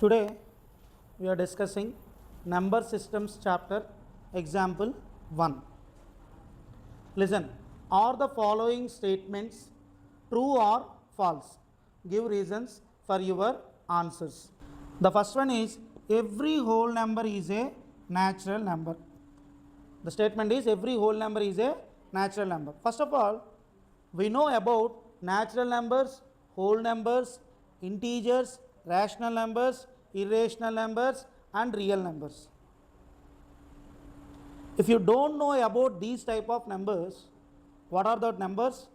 Today we are discussing number systems chapter example 1. Listen, are the following statements true or false? Give reasons for your answers. The first one is every whole number is a natural number. The statement is every whole number is a natural number. First of all, we know about natural numbers, whole numbers, integers, rational numbers, irrational numbers and real numbers. If you don't know about these type of numbers, what are the numbers?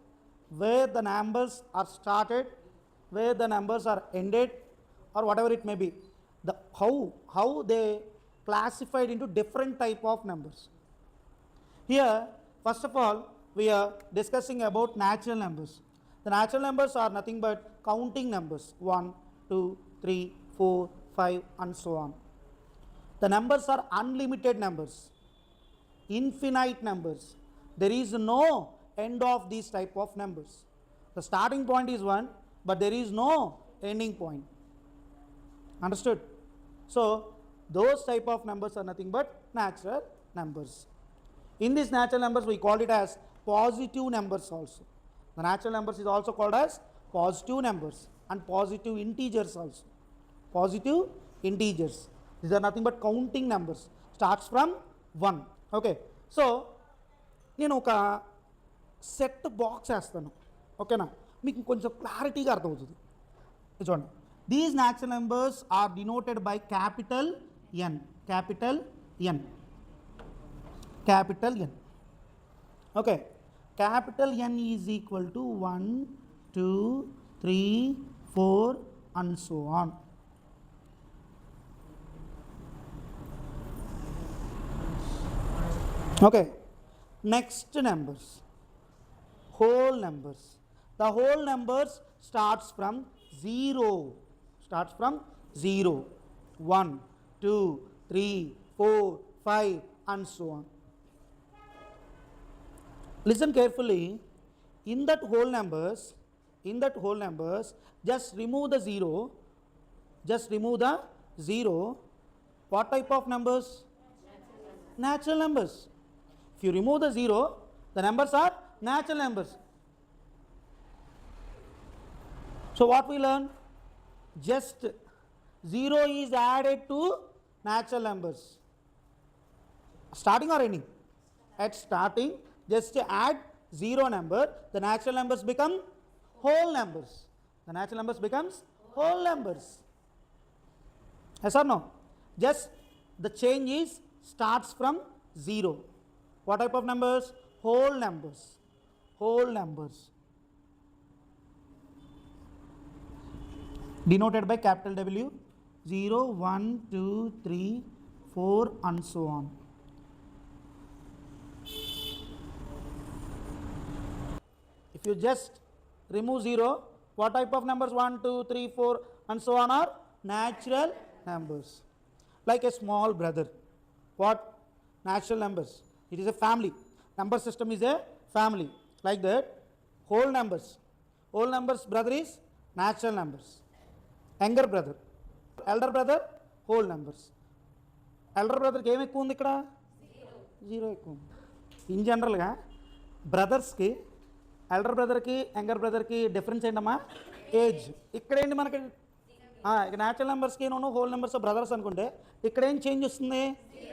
Where the numbers are started, where the numbers are ended, or whatever it may be. How they classified into different type of numbers. Here, first of all, we are discussing about natural numbers. The natural numbers are nothing but counting numbers 1, 2, 3, 4, 5 and so on. The numbers are unlimited numbers, infinite numbers. There is no end of these type of numbers. The starting point is 1, but there is no ending point. Understood? So, those type of numbers are nothing but natural numbers. In these natural numbers, we call it as positive numbers also. The natural numbers is also called as positive numbers and positive integers also. Positive integers. These are nothing but counting numbers. Starts from 1. Okay. So, నేను ఒక set box వేస్తాను ఓకేనా మీకు కొంచెం క్లారిటీగా అర్థమవుతుంది చూడండి these natural numbers are denoted by capital N okay capital N is equal to 1, 2, 3, 4 and so on. Okay, next numbers, whole numbers. The whole numbers starts from 0, 1, 2, 3, 4, 5 and so on. Listen carefully, in that whole numbers, just remove the 0, what type of numbers? Natural numbers. If you remove the 0, the numbers are natural numbers. So what we learn? Just 0 is added to natural numbers. Starting or ending? At starting, just add 0 number, the natural numbers become whole numbers. The natural numbers becomes whole numbers. Yes or no? Just the change is starts from 0. What type of numbers? Whole numbers. Denoted by capital W, 0, 1, 2, 3, 4 and so on. If you just remove 0, what type of numbers? 1, 2, 3, 4 and so on are natural numbers. Like a small brother. What? Natural numbers. It is a family. Number system is a family. Like that, whole numbers. Whole numbers brother is natural numbers. Younger brother. Elder brother, whole numbers. Elder brother ki em ekku undi ikkada? 0 ekku. In general ga brothers ki elder బ్రదర్కి younger బ్రదర్కి difference ఏంటమ్మా age ఇక్కడేంటి మనకి natural నెంబర్స్కి నేను whole numbers brothers అనుకుంటే ఇక్కడ ఏం చేంజ్ వస్తుంది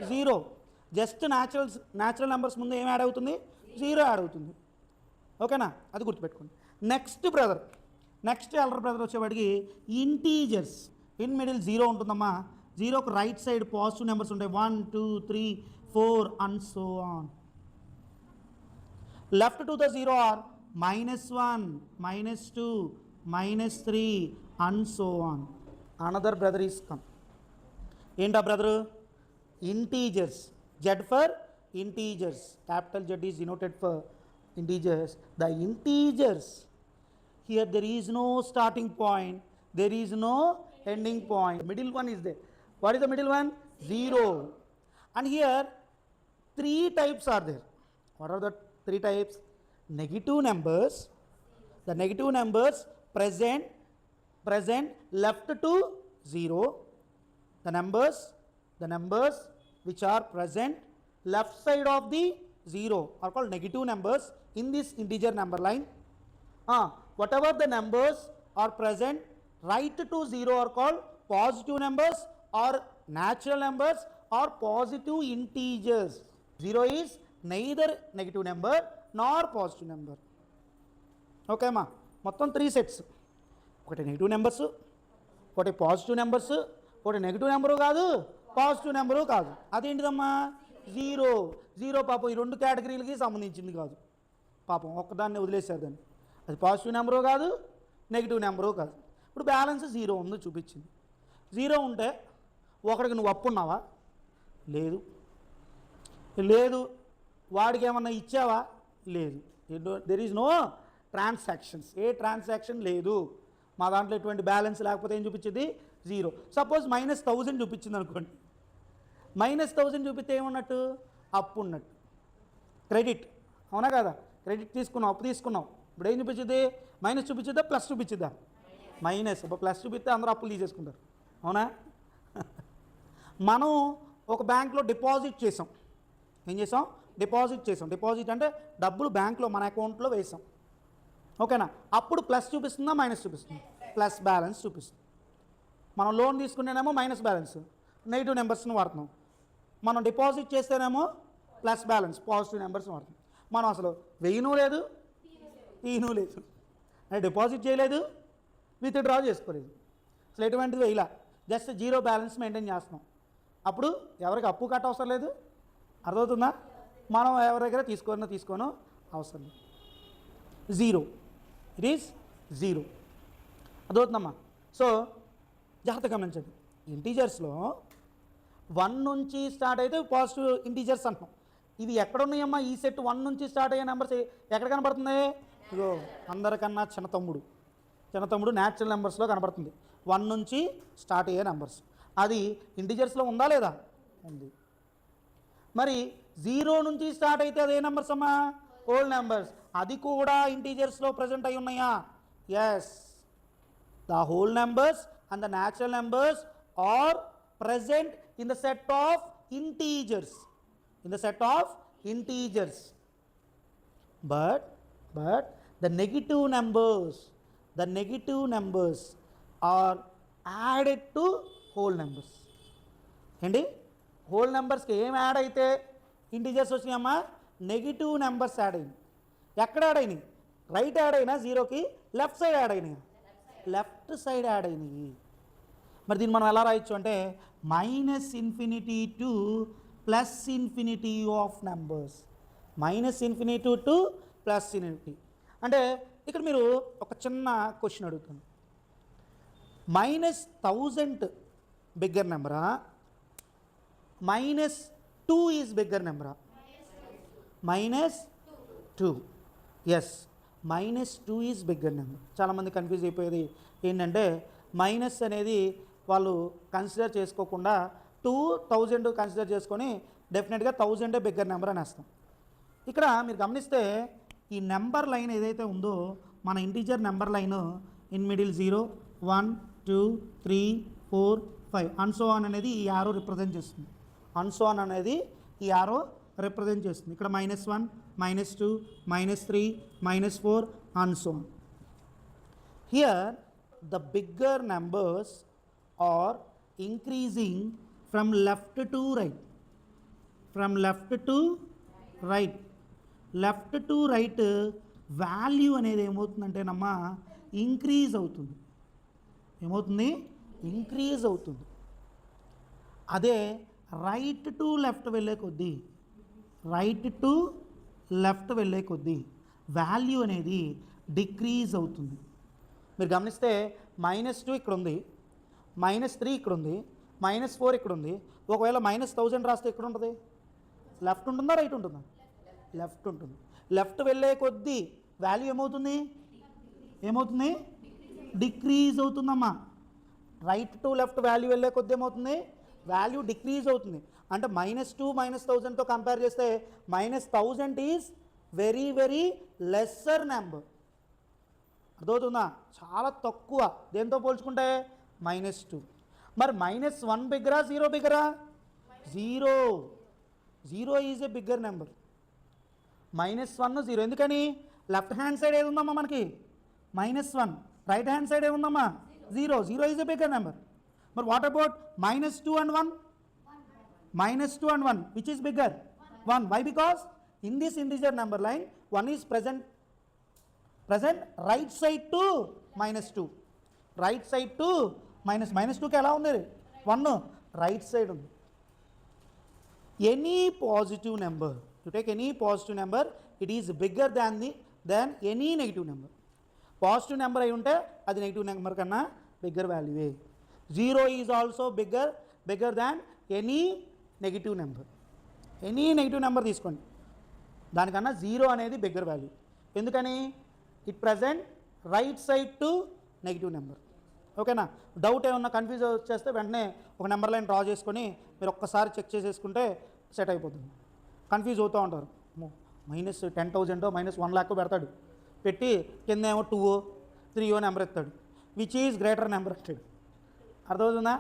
0 జస్ట్ న్యాచురల్ నెంబర్స్ ముందు ఏం యాడ్ అవుతుంది 0 యాడ్ అవుతుంది ఓకేనా అది గుర్తుపెట్టుకోండి నెక్స్ట్ ఎల్డర్ బ్రదర్ వచ్చేవాడికి ఇంటీజర్స్ ఇన్ మిడిల్ 0 ఉంటుందమ్మా 0కు రైట్ సైడ్ పాజిటివ్ నెంబర్స్ ఉంటాయి 1, 2, 3, 4 and so on. Left to the 0 are -1, -2, -3 and so on. Another brother is come. Enta brother? Integers. Z for integers. Capital Z is denoted for integers. The integers. Here there is no starting point. There is no ending point. Middle one is there. What is the middle one? 0. And here 3 types are there. What are the 3 types? Negative numbers. The negative numbers present left to 0 the numbers which are present left side of the 0 are called negative numbers in this integer number line. Whatever the numbers are present right to 0 are called positive numbers or natural numbers or positive integers. 0 is neither negative number nor positive number. Okay అమ్మా, మొత్తం 3 sets. ఒకటి negative numbers, ఒకటి positive numbers, ఒకటి negative number కాదు, positive number కాదు. అదేంటిదమ్మా? 0 పాపం ఈ 2 కేటగిరీలకి సంబంధించింది కాదు. పాపం ఒక్కదాన్ని వదిలేశారు దాన్ని. అది పాజిటివ్ నెంబరు కాదు, నెగిటివ్ నెంబరు కాదు. ఇప్పుడు బ్యాలెన్స్ 0 ఉంది చూపించింది. 0 ఉంటే ఒకడికి నువ్వు అప్పు ఉన్నావా? లేదు. వాడికి ఏమన్నా ఇచ్చావా? లేదు. There is no transactions. ఏ ట్రాన్సాక్షన్ లేదు. మా దాంట్లో ఎటువంటి బ్యాలెన్స్ లేకపోతే ఏం చూపించింది? 0. సపోజ్ -1000 చూపించింది అనుకోండి. -1000 చూపిస్తే ఏమన్నట్టు? అప్పు ఉన్నట్టు, క్రెడిట్. అవునా కదా? క్రెడిట్ తీసుకున్నావు, అప్పు తీసుకున్నావు. ఇప్పుడు ఏం చూపించింది? మైనస్ చూపించిద్దా, ప్లస్ చూపించిద్దా? మైనస్. ప్లస్ చూపిస్తే అందరూ అప్పులు తీసేసుకుంటారు. అవునా? మనం ఒక బ్యాంక్లో డిపాజిట్ చేసాం. ఏం చేసాం? డిపాజిట్ చేసాం. డిపాజిట్ అంటే డబ్బులు బ్యాంక్లో మన అకౌంట్లో వేసాం. ఓకేనా? అప్పుడు ప్లస్ చూపిస్తుందా, మైనస్ చూపిస్తుంది? ప్లస్ బ్యాలెన్స్ చూపిస్తుంది. మనం లోన్ తీసుకునేనేమో మైనస్ బ్యాలెన్స్, నెగిటివ్ నెంబర్స్ని వాడుతున్నాం. మనం డిపాజిట్ చేస్తేనేమో ప్లస్ బ్యాలెన్స్, పాజిటివ్ నెంబర్స్ని వాడుతున్నాం. మనం అసలు వెయ్యను లేదు, తీయను లేదు, అంటే డిపాజిట్ చేయలేదు, విత్డ్రా చేసుకోలేదు, అసలు ఎటువంటిది వేయలా, జస్ట్ 0 బ్యాలెన్స్ మెయింటైన్ చేస్తున్నాం. అప్పుడు ఎవరికి అప్పు కట్ట అవసరం లేదు. అర్థమవుతుందా? మనం ఎవరి దగ్గర తీసుకోనో అవసరం లేదు. 0. It is 0. అర్థమవుతుందమ్మా? సో జాగ్రత్తగా గమనించండి. ఇంటీజర్స్లో 1 నుంచి స్టార్ట్ అయితే పాజిటివ్ ఇంటీజర్స్ అంటాం. ఇవి ఎక్కడున్నాయమ్మా? ఈ సెట్ 1 నుంచి స్టార్ట్ అయ్యే నెంబర్స్ ఎక్కడ కనబడుతుంది? ఇగో అందరికన్నా చిన్న తమ్ముడు న్యాచురల్ నెంబర్స్లో కనబడుతుంది. 1 నుంచి స్టార్ట్ అయ్యే నెంబర్స్. అది ఇంటీజర్స్లో ఉందా లేదా? ఉంది. మరి 0 నుంచి స్టార్ట్ అయితే అదే నెంబర్స్ అమ్మా? Whole numbers. అది కూడా ఇంటీజర్స్లో ప్రజెంట్ అయి ఉన్నాయా? Yes. The whole numbers and the natural numbers are present in the set of integers, but the negative numbers are added to whole numbers. ఏంటి? హోల్ నెంబర్స్కి ఏం యాడ్ అయితే ఇంటీజర్స్ వచ్చినాయమ్మా? నెగిటివ్ నెంబర్స్ యాడ్ అయినాయి. ఎక్కడ add అయినాయి? Right add అయినా 0కి, left side add అయినాయి. లెఫ్ట్ సైడ్ యాడ్ అయినాయి. మరి దీన్ని మనం ఎలా రాయొచ్చు అంటే -infinity to +infinity of numbers. -infinity to +infinity అంటే ఇక్కడ మీరు ఒక చిన్న క్వశ్చన్ అడుగుతాను. -1000 బిగ్గర్ నెంబరా, -2 ఈజ్ బిగ్గర్ నెంబరా? -2. Yes, -2 is bigger number. చాలామంది కన్ఫ్యూజ్ అయిపోయేది ఏంటంటే మైనస్ అనేది వాళ్ళు కన్సిడర్ చేసుకోకుండా 2000 కన్సిడర్ చేసుకొని డెఫినెట్గా 1000 బిగ్గర్ నెంబర్ అని వేస్తాం. ఇక్కడ మీరు గమనిస్తే ఈ నెంబర్ లైన్ ఏదైతే ఉందో మన integer number line in middle 0, 1, 2, 3, 4, 5 and so on అనేది ఈ యారో రిప్రజెంట్ చేస్తుంది. అండ్ సో ఆన్ అనేది ఈ యారో రిప్రజెంట్ చేస్తుంది. ఇక్కడ -1, -2, -3, -4 and so on. Here the bigger numbers are increasing from left to right. left to right value అనేది ఏమవుతుందంటేనమ్మా increase అవుతుంది. Increase అవుతుంది. అదే రైట్ టు లెఫ్ట్ వెళ్ళే కొద్దీ వాల్యూ అనేది డిక్రీజ్ అవుతుంది. మీరు గమనిస్తే -2 ఇక్కడ ఉంది, -3 ఇక్కడ ఉంది, -4 ఇక్కడ ఉంది. ఒకవేళ -1000 రాస్తే ఎక్కడ ఉంటుంది? లెఫ్ట్ ఉంటుందా, రైట్ ఉంటుందా? లెఫ్ట్ ఉంటుంది. లెఫ్ట్ వెళ్ళే కొద్దీ వాల్యూ ఏమవుతుంది? డిక్రీజ్ అవుతుందమ్మా. రైట్ టు లెఫ్ట్ వాల్యూ వెళ్ళే కొద్దీ ఏమవుతుంది? వాల్యూ డిక్రీజ్ అవుతుంది. అంటే -2 -1000తో కంపేర్ చేస్తే -1000 is very very lesser number. అర్థమవుతుందా? చాలా తక్కువ. దేంతో పోల్చుకుంటే? -2. మరి -1 బిగ్గరా 0 బిగ్గరా? 0. 0 ఈజ్ ఏ బిగ్గర్ నెంబర్. -1 0. ఎందుకని? లెఫ్ట్ హ్యాండ్ సైడ్ ఏది ఉందమ్మా మనకి? -1. రైట్ హ్యాండ్ సైడ్ ఏది ఉందమ్మా? 0. 0 ఈజ్ ఏ బిగ్గర్ నెంబర్. మరి what about -2 and 1? -2 and 1, which is bigger? 1. Why? Because in this integer number line 1 is present right side to -2. Right side to -2కి ఎలా ఉంది? 1 right side ఉంది. Any positive number, you take any positive number, it is bigger than any negative number. Positive number అయి ఉంటే అది negative number కన్నా bigger వాల్యూవే. 0 is also bigger than any negative number. Any negative number తీసుకోండి, దానికన్నా 0 అనేది bigger value. ఎందుకని? It present right side to negative number. ఓకేనా? డౌట్ ఏమన్నా కన్ఫ్యూజ్ వచ్చేస్తే వెంటనే ఒక నెంబర్ లైన్ డ్రా చేసుకొని మీరు ఒక్కసారి చెక్ చేసేసుకుంటే సెట్ అయిపోతుంది. కన్ఫ్యూజ్ అవుతూ ఉంటారు. -10,000 -1 lakh పెడతాడు, పెట్టి కింద ఏమో 2 3 నెంబర్ ఎత్తాడు, విచ్ ఈజ్ గ్రేటర్ నెంబర్ అంటాడు. అర్థమవుతుందా?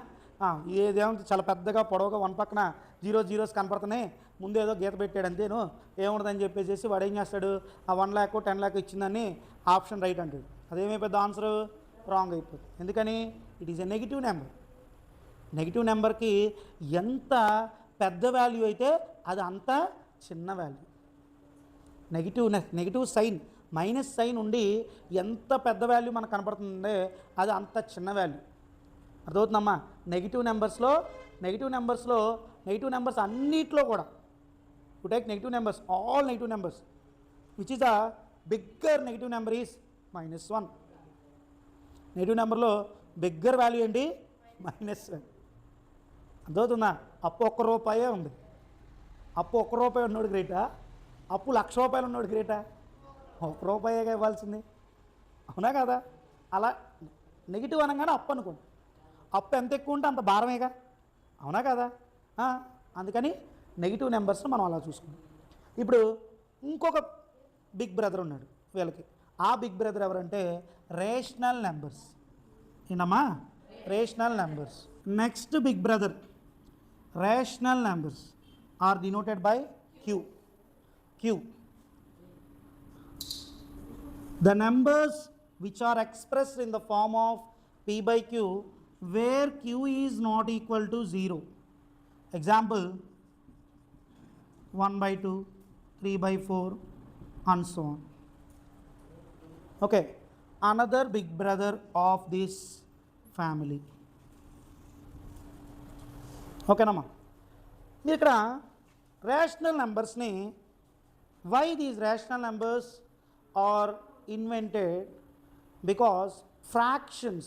ఇదేమో చాలా పెద్దగా పొడవుగా 1 పక్కన 0 zeros కనపడుతున్నాయి, ముందు ఏదో గీత పెట్టాడు అంతేను, ఏముండదని చెప్పేసి వాడు ఏం చేస్తాడు, ఆ 1 lakh 10 lakh ఇచ్చిందని ఆప్షన్ రైట్ అంటాడు. అదేమీ పెద్ద ఆన్సర్ రాంగ్ అయిపోతుంది. ఎందుకని? It is a negative number. Negative నెంబర్కి ఎంత పెద్ద వాల్యూ అయితే అది అంత చిన్న value. Negative sign minus sign ఉండి ఎంత పెద్ద వాల్యూ మనకు కనపడుతుందే అది అంత చిన్న వాల్యూ. అర్థమవుతుందమ్మా? నెగిటివ్ నెంబర్స్ అన్నిట్లో కూడా to take negative numbers, all negative numbers, which is a bigger negative number is -1. Negative నెంబర్లో బిగ్గర్ వాల్యూ ఏంటి? -1. అర్థమవుతుందా? అప్పు ₹1 ఉంది. అప్పు ₹1 ఉన్నోడు గ్రేటా? అప్పు ₹1,00,000 ఉన్నోడు గ్రేటా? ₹1 ఇవ్వాల్సింది, అవునా కదా? అలా నెగిటివ్ అనగానే అప్పు అనుకోండి. అప్పు ఎంత ఎక్కువ ఉంటే అంత భారమేగా, అవునా కదా? అందుకని నెగిటివ్ నెంబర్స్ని మనం అలా చూసుకుంటాం. ఇప్పుడు ఇంకొక బిగ్ బ్రదర్ ఉన్నాడు వీళ్ళకి. ఆ బిగ్ బ్రదర్ ఎవరంటే రేషనల్ నెంబర్స్. ఏంటమ్మా? Rational numbers. Next big brother rational numbers are denoted by Q. The numbers which are expressed in the form of P by Q where Q is not equal to 0. Example 1/2, 3/4 and so on. Okay, another big brother of this family. ఓకేనమ్మా? మీరు ఇక్కడ rational నెంబర్స్ని, why these rational numbers are invented? Because fractions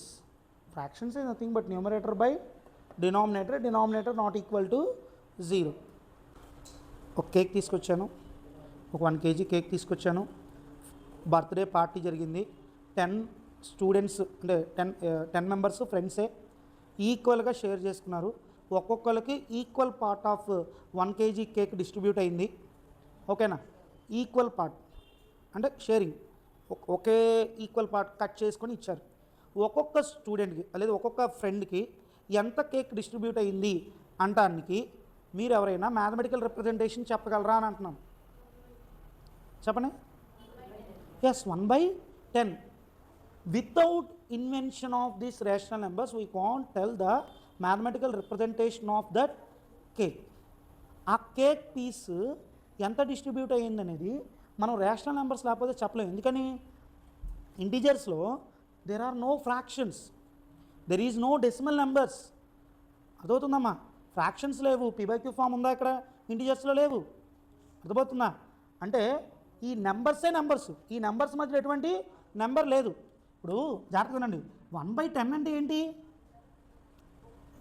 is nothing but numerator by denominator not equal to 0. ఒక cake తీసుకొచ్చాను, ఒక 1 kg cake తీసుకొచ్చాను. Birthday party జరిగింది. 10 students అంటే 10 members ఫ్రెండ్సే ఈక్వల్గా షేర్ చేసుకున్నారు. ఒక్కొక్కరికి equal part of 1 kg cake distribute అయింది. ఓకేనా? ఈక్వల్ పార్ట్ అంటే షేరింగ్, ఒకే ఈక్వల్ పార్ట్ కట్ చేసుకొని ఇచ్చారు. ఒక్కొక్క స్టూడెంట్కి లేదా ఒక్కొక్క ఫ్రెండ్కి ఎంత కేక్ డిస్ట్రిబ్యూట్ అయింది అంటానికి మీరు ఎవరైనా మ్యాథమెటికల్ రిప్రజెంటేషన్ చెప్పగలరా అని అంటున్నాను. చెప్పండి. Yes, 1/10. Without invention of these rational numbers, we can't tell the mathematical representation of that cake. ఆ కేక్ పీస్ ఎంత డిస్ట్రిబ్యూట్ అయ్యింది అనేది మనం రేషనల్ నెంబర్స్ లేకపోతే చెప్పలేము. ఎందుకని? ఇంటీజర్స్లో there are no fractions, there is no decimal numbers. అర్థమవుతుందమ్మా? ఫ్రాక్షన్స్ లేవు. P/Q ఫామ్ ఉందా ఇక్కడ? ఇంటీజర్స్లో లేవు. అర్థమవుతుందా? అంటే ఈ నెంబర్సే నెంబర్స్, ఈ నెంబర్స్ మధ్యలో ఎటువంటి నెంబర్ లేదు. ఇప్పుడు జాగ్రత్తగా ఉండండి. 1/10 అంటే ఏంటి?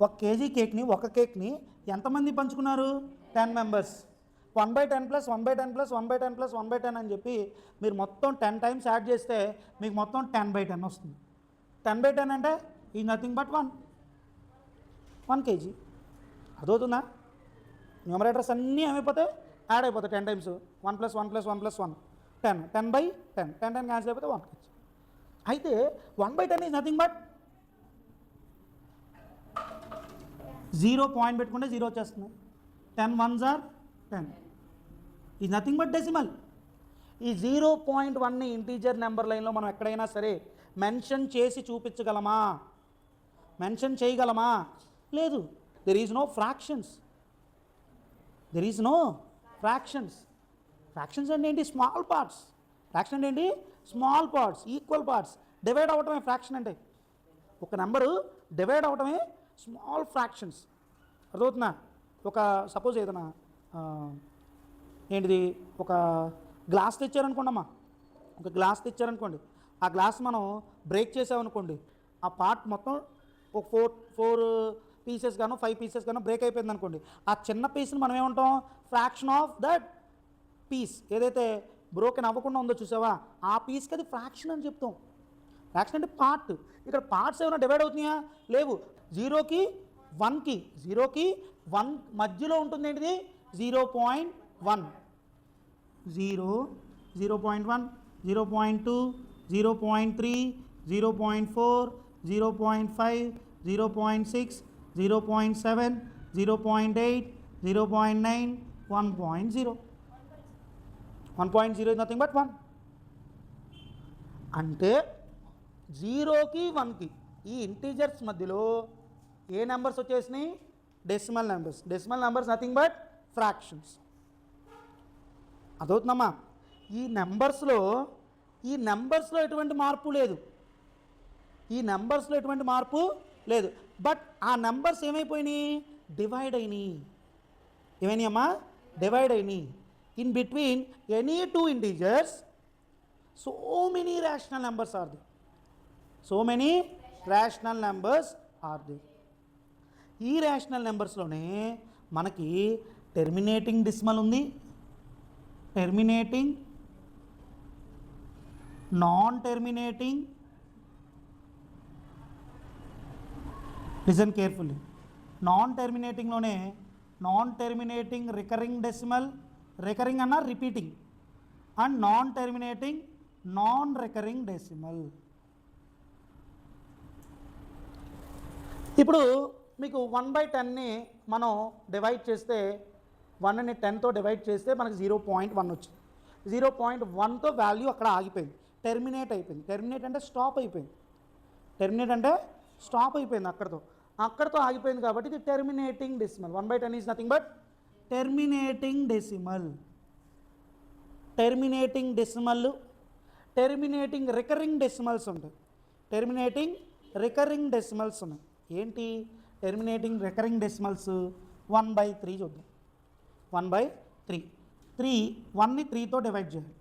1 kg కేక్ని, ఒక కేక్ని ఎంతమంది పంచుకున్నారు? 10 మెంబర్స్. 1/10 + 1/10 + 1/10 + 1/10 అని చెప్పి మీరు మొత్తం 10 టైమ్స్ యాడ్ చేస్తే మీకు మొత్తం 10/10 వస్తుంది. 10/10 అంటే ఈజ్ నథింగ్ బట్ 1 kg. అదవుతుందా? న్యూమరేటర్స్ అన్నీ ఏమైపోతాయి? యాడ్ అయిపోతాయి 10 టైమ్స్. 1 + 1 + 1 + 1 10. 10/10 10 క్యాన్సిల్ అయిపోతే 1 kg. అయితే 1/10 is nothing but zero point పెట్టుకుంటే జీరో వచ్చేస్తుంది. 10 ones are 10 is nothing but decimal. ఈ 0.1ని ఇంటీజర్ నెంబర్ లైన్లో మనం ఎక్కడైనా సరే మెన్షన్ చేసి చూపించగలమా? మెన్షన్ చేయగలమా? లేదు. There is no fractions. There is no fractions. Fractions అంటే ఏంటి? Small parts. ఫ్రాక్షన్ అంటే ఏంటి? Small parts, equal parts. Divide అవ్వటమే ఫ్రాక్షన్ అంటే. ఒక నెంబరు డివైడ్ అవ్వటమే స్మాల్ ఫ్రాక్షన్స్. అర్థమవుతుందా? ఒక సపోజ్ ఏదైనా ఏంటిది, ఒక గ్లాస్ తెచ్చారనుకోండమ్మా, ఒక గ్లాస్ తెచ్చారనుకోండి, ఆ గ్లాస్ మనం బ్రేక్ చేసామనుకోండి, ఆ పార్ట్ మొత్తం ఒక ఫోర్ పీసెస్ గాను 5 పీసెస్ గాను బ్రేక్ అయిపోయింది అనుకోండి, ఆ చిన్న పీస్ని మనం ఏమంటాం? Fraction of that piece. ఏదైతే బ్రోకెన్ అవ్వకుండా ఉందో చూసావా, ఆ పీస్కి అది ఫ్రాక్షన్ అని చెప్తాం. ఫ్రాక్షన్ అంటే పార్ట్. ఇక్కడ పార్ట్స్ ఏమైనా డివైడ్ అవుతున్నాయా? లేవు. 0కి 1కి 0కి 1 మధ్యలో ఉంటుంది ఏంటిది? 0.1, 0, 0.1, 0.2, 0.3, 0.4, 0.5, 0.6, 0.7, 0.8, 0.9, 1.0. 1.0 is nothing but 1. అంటే 0కి 1కి ఈ ఇంటీజర్స్ మధ్యలో ఏ నెంబర్స్ వచ్చేసినాయి? Decimal numbers. Decimal numbers nothing but fractions. అదవుతుందమ్మా? ఈ నెంబర్స్లో ఎటువంటి మార్పు లేదు. ఈ నెంబర్స్లో ఎటువంటి మార్పు లేదు. బట్ ఆ నెంబర్స్ ఏమైపోయినాయి? డివైడ్ అయినాయి. ఏమైనాయి అమ్మా? డివైడ్ అయినాయి. In between any two integers so many rational numbers are there. So many rational numbers are there. ఈ రేషనల్ నెంబర్స్లోనే మనకి టెర్మినేటింగ్ డెసిమల్ ఉంది, terminating, non terminating. Listen carefully. Non టెర్మినేటింగ్లోనే non terminating recurring decimal, recurring అన్న repeating, and non terminating non recurring decimal. ఇప్పుడు మీకు 1/10ని మనం divide చేస్తే, 1ని 10తో డివైడ్ చేస్తే మనకు 0.1 వచ్చింది. 0.1తో వాల్యూ అక్కడ ఆగిపోయింది, టెర్మినేట్ అయిపోయింది. టెర్మినేట్ అంటే స్టాప్ అయిపోయింది. టెర్మినేట్ అంటే స్టాప్ అయిపోయింది, అక్కడతో ఆగిపోయింది. కాబట్టి ఇది terminating decimal. 1/10 is nothing but terminating decimal. Terminating decimal, terminating recurring decimals ఉంటాయి. టెర్మినేటింగ్ రికరింగ్ డెసిమల్స్ ఉన్నాయి. ఏంటి టెర్మినేటింగ్ రికరింగ్ డెసిమల్స్? 1/3 చూద్దాం. 1/3. 1ని 3తో డివైడ్ చేయాలి.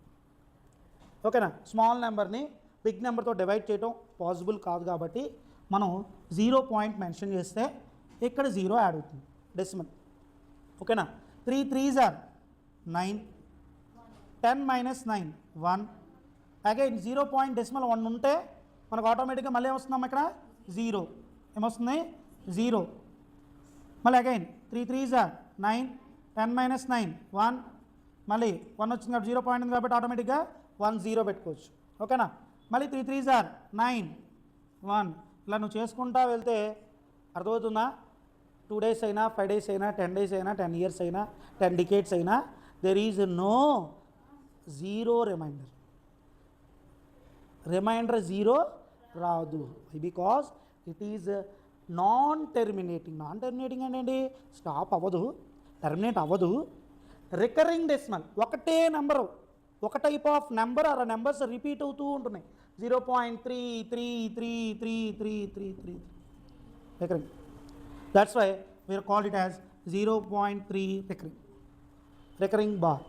ఓకేనా? స్మాల్ నెంబర్ని బిగ్ నెంబర్తో డివైడ్ చేయడం పాసిబుల్ కాదు కాబట్టి మనం 0 పాయింట్ మెన్షన్ చేస్తే ఇక్కడ 0 యాడ్ అవుతుంది, డెసిమల్. ఓకేనా? 3 3s are 9, 10 minus 9 1. Again 0 point decimal 1 ఉంటే మనకు ఆటోమేటిక్గా మళ్ళీ ఏమొస్తుందమ్మా? ఇక్కడ 0 ఏమొస్తుంది? 0. మళ్ళీ అగైన్ 3 3s are 9, 10 minus 9 1. మళ్ళీ 1 వచ్చింది కాబట్టి 0 పాయింట్ ఉంది కాబట్టి ఆటోమేటిక్గా 1 0 పెట్టుకోవచ్చు. ఓకేనా? మళ్ళీ 3 3s are 9 1. ఇలా నువ్వు చేసుకుంటా వెళ్తే అర్థమవుతుందా? 2 days అయినా, 5 days అయినా, 10 days అయినా, 10 years అయినా, 10 decades అయినా, there is no 0 reminder. Reminder 0 రాదు. Because it is non terminating. Non terminating అంటే ఏంటి? స్టాప్ అవ్వదు, టెర్మినేట్ అవ్వదు. రికరింగ్ డెసిమల్, ఒకటే నెంబరు, ఒక టైప్ ఆఫ్ నెంబర్ ఆ నెంబర్స్ రిపీట్ అవుతూ ఉంటున్నాయి. 0.3333333 recurring. That's why we are called it as 0.3 recurring bar.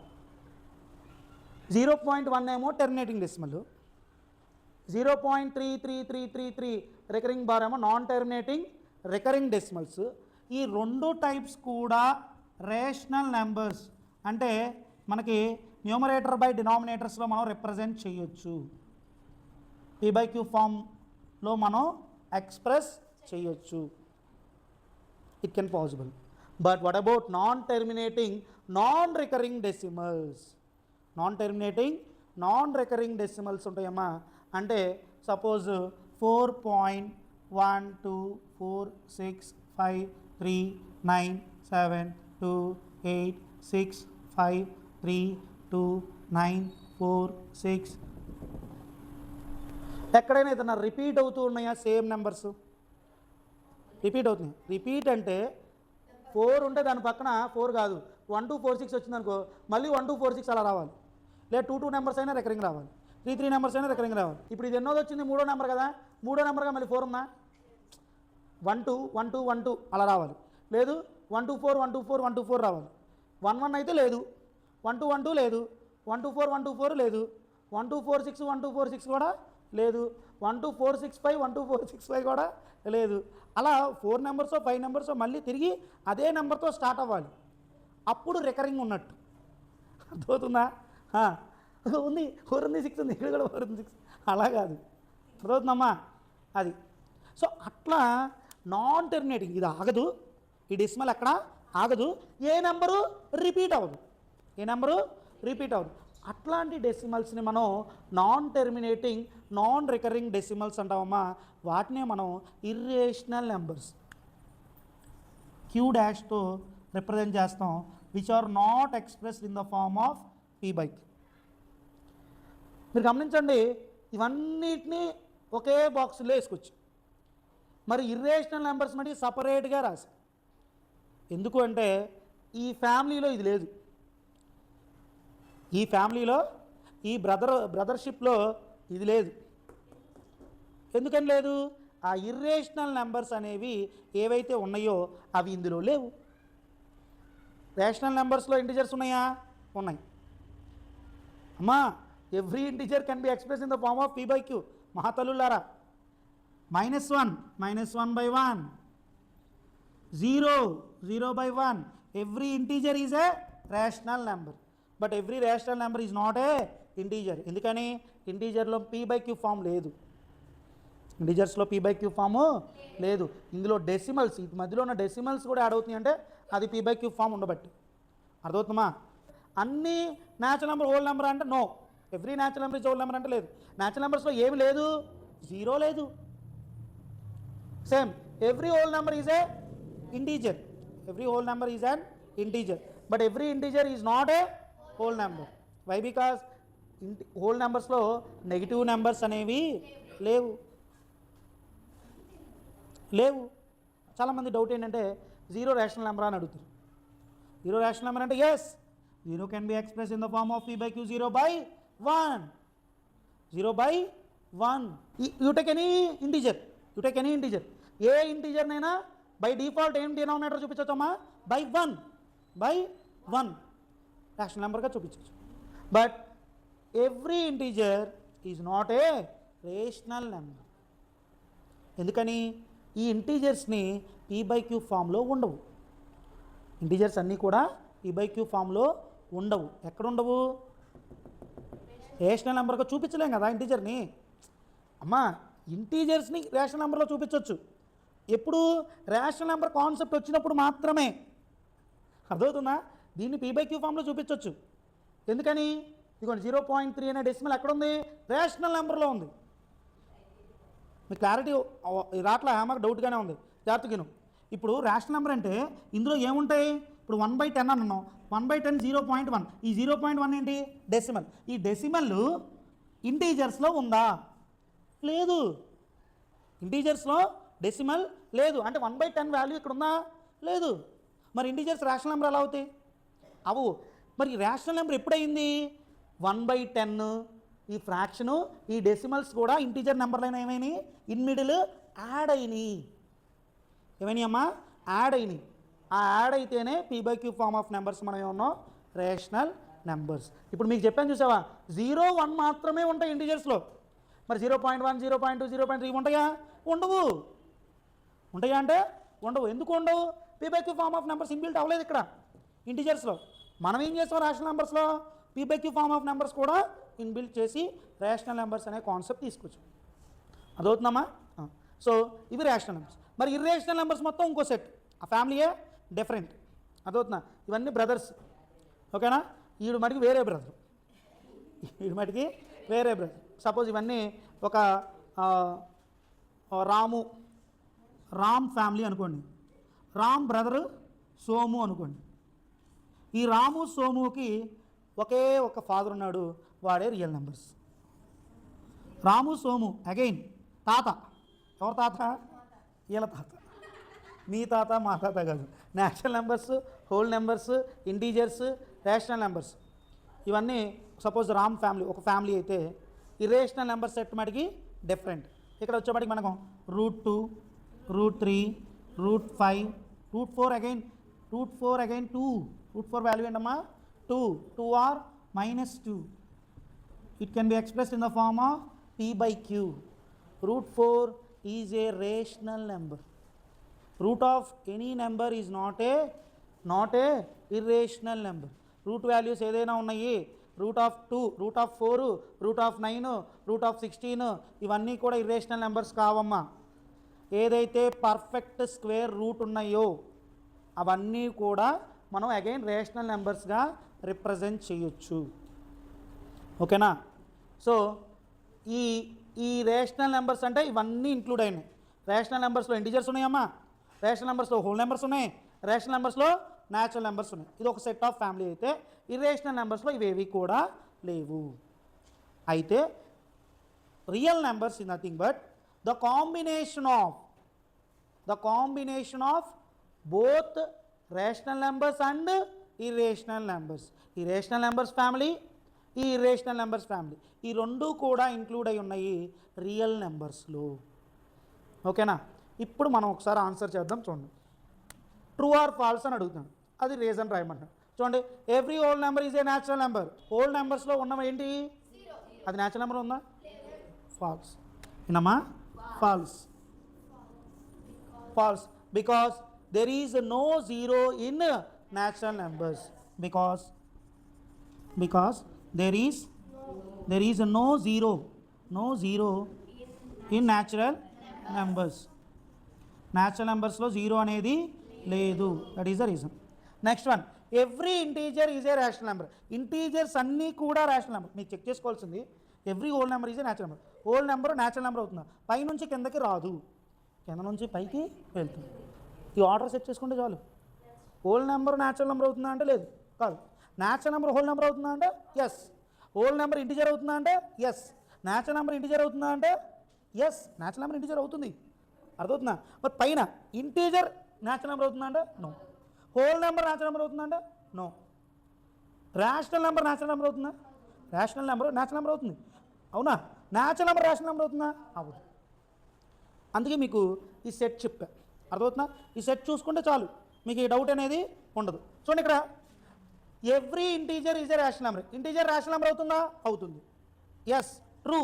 0.1 ఏమో టెర్మినేటింగ్ డెసిమల్, 0.33333 రికరింగ్ బార్ ఏమో నాన్ టెర్మినేటింగ్ రికరింగ్ డెసిమల్స్. ఈ రెండు టైప్స్ కూడా రేషనల్ నెంబర్స్. అంటే మనకి న్యూమరేటర్ బై డినామినేటర్స్లో మనం రిప్రజెంట్ చేయొచ్చు. P/Q ఫామ్లో మనం ఎక్స్ప్రెస్ చేయొచ్చు. It can possible. But what about non terminating non recurring decimals? Non terminating non recurring decimals ఉంటాయమ్మా. అంటే సపోజ్ 4.124655 3 9 7 2 8 6 5 3 2 9 4 6. ఎక్కడైనా ఏదైనా రిపీట్ అవుతూ ఉన్నాయా? సేమ్ నెంబర్స్ రిపీట్ అవుతున్నాయి. రిపీట్ అంటే 4 ఉంటే దాని పక్కన 4 కాదు 1 2 4 6 వచ్చిందనుకో మళ్ళీ 1 2 4 6 అలా రావాలి. లేదా 2 2 నెంబర్స్ అయినా రికరింగ్ రావాలి, 3 3 నెంబర్స్ అయినా రికరింగ్ రావాలి. ఇప్పుడు ఇది ఎన్నోది వచ్చింది? 3వ నెంబర్ కదా, 3వ నెంబర్గా మళ్ళీ 4 ఉందా? 1 2 1 2 1 2 అలా రావాలి. లేదు 1 2 4 1 2 4 1 2 4 రావాలి. 1 1 అయితే లేదు, 1 2 1 2 లేదు, 1 2 4 1 2 4 లేదు, 1 2 4 6 1 2 4 6 కూడా లేదు, 1 2 4 6 5 1 2 4 6 5 కూడా లేదు. అలా 4 నెంబర్స్ 5 నెంబర్స్ మళ్ళీ తిరిగి అదే నెంబర్తో స్టార్ట్ అవ్వాలి. అప్పుడు రికరింగ్ ఉన్నట్టు. అర్థమవుతుందా? ఉంది 4 ఉంది 6 ఉంది, ఇక్కడ కూడా 4 ఉంది 6 అలా కాదు. అర్థమవుతుందమ్మా? అది. సో అట్లా నాన్ టెర్మినేటింగ్ ఇది ఆగదు, ఈ డెసిమల్ ఎక్కడ ఆగదు, ఏ నెంబరు రిపీట్ అవ్వదు, ఏ నెంబరు రిపీట్ అవ్వదు. అట్లాంటి డెసిమల్స్ని మనం non terminating non recurring decimals అంటామమ్మా. వాటినే మనం ఇర్రేషనల్ నెంబర్స్ క్యూ డాష్తో రిప్రజెంట్ చేస్తాం, which are not expressed in the form of p by q. మీరు గమనించండి, ఇవన్నిటినీ ఒకే బాక్స్లో వేసుకోవచ్చు. మరి ఇర్రేషనల్ నెంబర్స్ మళ్ళీ సపరేట్గా రాసి, ఎందుకు అంటే ఈ ఫ్యామిలీలో ఇది లేదు, ఈ ఫ్యామిలీలో ఈ బ్రదర్షిప్లో ఇది లేదు. ఎందుకని లేదు? ఆ ఇర్రేషనల్ నెంబర్స్ అనేవి ఏవైతే ఉన్నాయో అవి ఇందులో లేవు. రేషనల్ నెంబర్స్లో ఇంటిజర్స్ ఉన్నాయా? ఉన్నాయి. అమ్మా, every integer can be express in the form of p by q. మహాతల్లులారా, -1 -1/1, 0 0/1, every integer is a rational number. But every rational number is not a integer. ఎందుకని? ఇంటీజర్లో పీ బై క్యూ ఫామ్ లేదు, ఇంటీజర్స్లో p by q form లేదు. ఇందులో decimals, ఈ మధ్యలో ఉన్న డెసిమల్స్ కూడా యాడ్ అవుతున్నాయి అంటే అది పీ బై క్యూ ఫామ్ ఉండబట్టి. అర్థమవుతుందా? అన్ని న్యాచురల్ నెంబర్ హోల్ నెంబర్ అంటే no, every natural number is whole number అంటే లేదు. న్యాచురల్ నెంబర్స్లో ఏమి లేదు, 0 లేదు. Same every whole number is a integer, every whole number is an integer, but every integer is not a whole number. Why? Because whole నెంబర్స్లో negative numbers అనేవి లేవు. చాలామంది డౌట్ ఏంటంటే 0 రేషనల్ నెంబర్ అని అడుగుతారు. 0 రేషనల్ నెంబర్ అంటే yes, 0 can be express in the form of p by q 0/1. 0/1. You take any integer, ఏ ఇంటీజర్నైనా బై డిఫాల్ట్ ఏం డినామినేటర్ చూపించవచ్చమ్మా? బై 1 రేషనల్ నెంబర్గా చూపించవచ్చు. But every integer is not a rational number. ఎందుకని? ఈ ఇంటీజర్స్ని పీ బై క్యూ ఫామ్లో ఉండవు. ఇంటీజర్స్ అన్నీ కూడా పీ బై క్యూ ఫామ్లో ఉండవు. ఎక్కడ ఉండవు? రేషనల్ నెంబర్గా చూపించలేం కదా ఇంటీజర్ని. అమ్మా, ఇంటీజర్స్ని రేషనల్ నెంబర్లో చూపించవచ్చు. ఎప్పుడు? రేషనల్ నెంబర్ కాన్సెప్ట్ వచ్చినప్పుడు మాత్రమే. అర్థమవుతుందా? దీన్ని పీ బై క్యూ ఫామ్లో చూపించవచ్చు. ఎందుకని? ఇదిగోండి 0.3 అనే డెసిమల్ ఎక్కడుంది? రేషనల్ నెంబర్లో ఉంది. మీకు క్లారిటీ రాట్లా? మాకు డౌట్గానే ఉంది, జాగ్రత్తగాను. ఇప్పుడు రేషనల్ నెంబర్ అంటే ఇందులో ఏముంటాయి? ఇప్పుడు 1/10 అన్నాం, 1/10 0.1. ఈ 0.1 ఏంటి? డెసిమల్. ఈ డెసిమల్ ఇంటీజర్స్లో ఉందా? లేదు. ఇంటీజర్స్లో డెసిమల్ లేదు. అంటే 1/10 వాల్యూ ఇక్కడ ఉందా? లేదు. మరి ఇంటీజర్స్ రేషనల్ నెంబర్ ఎలా అవుతాయి? అవు. మరి రేషనల్ నెంబర్ ఎప్పుడైంది? 1/10. ఈ ఫ్రాక్షను, ఈ డెసిమల్స్ కూడా ఇంటీజర్ నెంబర్లైనా ఏమైనాయి? ఇన్ మిడిల్ యాడ్ అయినాయి. ఏమైనాయి అమ్మా? యాడ్ అయినాయి. ఆ యాడ్ అయితేనే P by queue form of numbers మనం ఏమన్నాం? Rational numbers. ఇప్పుడు మీకు చెప్పాను చూసావా, 0 1 మాత్రమే ఉంటాయి ఇంటీజర్స్లో. మరి 0.1 0.2 0.3 ఉంటాయా? ఉండవు. ఉంటాయా అంటే ఉండవు. ఎందుకు ఉండవు? P by queue form of numbers inbuilt అవ్వలేదు ఇక్కడ ఇంటీజర్స్లో. మనం ఏం చేస్తాం? రేషనల్ నెంబర్స్లో p by queue form of numbers కూడా ఇన్బిల్ట్ చేసి రేషనల్ నెంబర్స్ అనే కాన్సెప్ట్ తీసుకొచ్చు. అదవుతుందమ్మా? సో ఇవి రేషనల్ నెంబర్స్. మరి ఇర్రేషనల్ నెంబర్స్ మొత్తం ఇంకో సెట్, ఆ ఫ్యామిలీయే డిఫరెంట్. అదవుతుందా? ఇవన్నీ బ్రదర్స్. ఓకేనా? వీడు మటుకి వేరే బ్రదర్, సపోజ్ ఇవన్నీ ఒక రామ్ ఫ్యామిలీ అనుకోండి. రామ్ బ్రదరు సోము అనుకోండి. ఈ రాము సోముకి ఒకే ఒక ఫాదర్ ఉన్నాడు, వాడే రియల్ నెంబర్స్. రాము సోము అగైన్ తాత, ఎవరు తాత? వీళ్ళ తాత. మీ తాత మా తాత కాదు. Natural numbers, whole numbers, integers, rational numbers, ఇవన్నీ సపోజ్ రామ్ ఫ్యామిలీ ఒక ఫ్యామిలీ అయితే ఇర్రేషనల్ నెంబర్స్ సెట్ మటుకి డిఫరెంట్. ఇక్కడ వచ్చేప్పటికి మనకు √2, √3, √5, √4 అగైన్, √4 అగైన్ 2. √4 వాల్యూ ఏంటమ్మా? 2. 2 are -2. It can be expressed in the form of p/q. √4 is a rational number. Root of any number is not a irrational number. Root values ఏదైనా ఉన్నాయి, √2, √4, √9, √16, ఇవన్నీ కూడా irrational numbers కావమ్మా. ఏదైతే perfect square root ఉన్నాయో అవన్నీ కూడా మనం అగైన్ రేషనల్ నెంబర్స్గా రిప్రజెంట్ చేయొచ్చు. ఓకేనా? సో ఈ రేషనల్ నెంబర్స్ అంటే ఇవన్నీ ఇంక్లూడ్ అయినాయి. రేషనల్ నెంబర్స్లో ఇంటీజర్స్ ఉన్నాయమ్మా, రేషనల్ నెంబర్స్లో హోల్ నెంబర్స్ ఉన్నాయి, రేషనల్ నెంబర్స్లో న్యాచురల్ నెంబర్స్ ఉన్నాయి. ఇది ఒక సెట్ ఆఫ్ ఫ్యామిలీ అయితే ఇర్రేషనల్ నెంబర్స్లో ఇవేవి కూడా లేవు. అయితే real numbers is nothing but the combination of both rational numbers and irrational numbers. ఈ రేషనల్ నెంబర్స్ ఫ్యామిలీ, ఈ ఇర్రేషనల్ నెంబర్స్ ఫ్యామిలీ, ఈ రెండు కూడా ఇంక్లూడ్ అయి ఉన్నాయి రియల్ నెంబర్స్లో. ఓకేనా? ఇప్పుడు మనం ఒకసారి ఆన్సర్ చేద్దాం. చూడండి, ట్రూ ఆర్ ఫాల్స్ అని అడుగుతాను, అది రీజన్ రాయమంటాను. చూడండి, every whole number is a natural number. Whole నెంబర్స్లో ఉన్నవి ఏంటి? అది న్యాచురల్ నెంబర్ ఉందా? ఫాల్స్. వినమ్మా? False. False because there is no zero in natural numbers. Because there is no zero in natural numbers. Natural numbers లో zero అనేది లేదు. That is the reason. Next one, every integer is a rational number. Integers అన్నీ కూడా rational number. మీరు check చేసుకోవాల్సింది every whole number is a natural number. Whole number natural number అవుతుందా? పై నుంచి కిందకి రాదు, కింద నుంచి పైకి వెళ్తుంది. ఈ ఆర్డర్ సెట్ చేసుకుంటే చాలు. హోల్ నెంబర్ న్యాచురల్ నెంబర్ అవుతుందా అంటే లేదు, కాదు. న్యాచురల్ నెంబర్ హోల్ నెంబర్ అవుతుందా అంటే ఎస్. హోల్ నెంబర్ ఇంటీజర్ అవుతుందా అంటే ఎస్. న్యాచురల్ నెంబర్ ఇంటీజర్ అవుతుందా అంటే ఎస్. న్యాచురల్ నెంబర్ ఇంటీజర్ అవుతుంది, అర్థమవుతుందా? మరి పైన ఇంటీజర్ న్యాచురల్ నెంబర్ అవుతుందా అంటే no. Whole number natural number అవుతుందా అంటే no. Rational number natural number అవుతుందా? రేషనల్ నెంబర్ న్యాచురల్ నెంబర్ అవుతుంది, అవునా? న్యాచురల్ నెంబర్ రేషనల్ నెంబర్ అవుతుందా? అవుతుంది. అందుకే మీకు ఈ సెట్ చెప్పా, అర్థమవుతుందా? ఈ సెట్ చూసుకుంటే చాలు, మీకు ఈ డౌట్ అనేది ఉండదు. చూడండి, ఇక్కడ every integer is a rational number. Integer rational number అవుతుందా? అవుతుంది, ఎస్, ట్రూ.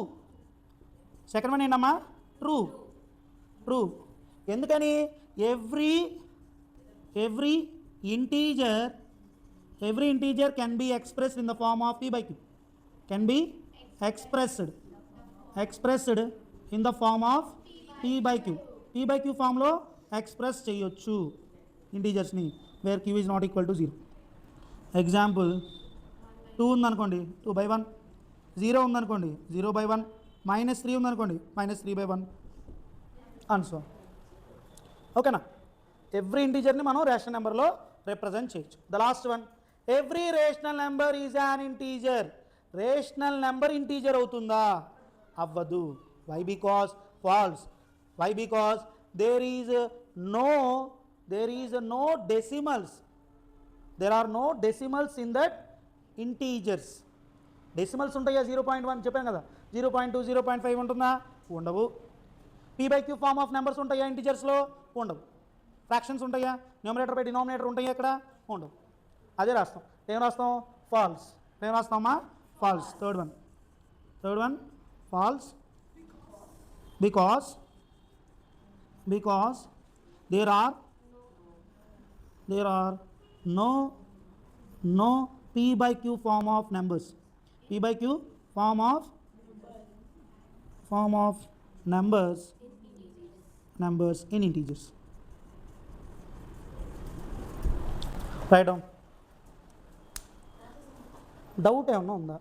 సెకండ్ వన్ ఏంటమ్మా? ట్రూ. ఎందుకని? Every integer can be expressed in the form of p/q. Can be expressed in the form of p/q. p/q ఫామ్లో express చేయొచ్చు ఇంటీజర్స్ని, where q is not equal to 0. Example, 2 ఉందనుకోండి, 2/1. 0 ఉందనుకోండి, 0/1. -3 ఉందనుకోండి, -3/1 and so. ఓకేనా? Every ఇంటీజర్ని మనం రేషనల్ నెంబర్లో రిప్రజెంట్ చేయొచ్చు. The last one, every rational number is an integer. Rational number integer అవుతుందా? అవ్వదు. Why? Because false. Why? Because there is no decimals. There are no decimals in that integers. Decimals ఉంటాయా? 0.1 చెప్పాను కదా, 0.2, 0.5 ఉంటుందా? ఉండవు. p/q form of numbers ఉంటాయా ఇంటీజర్స్లో? ఉండవు. Fractions ఉంటాయా? న్యూమరేటర్ బై డినామినేటర్ ఉంటాయా? ఇక్కడ ఉండవు. అదే రాస్తాం. ఏం రాస్తాం? ఫాల్స్. ఏం రాస్తామా? False. Third one false because there are no p/q form of numbers. p/q form of numbers in integers. Write down. Doubt ఏమన్నా ఉందా?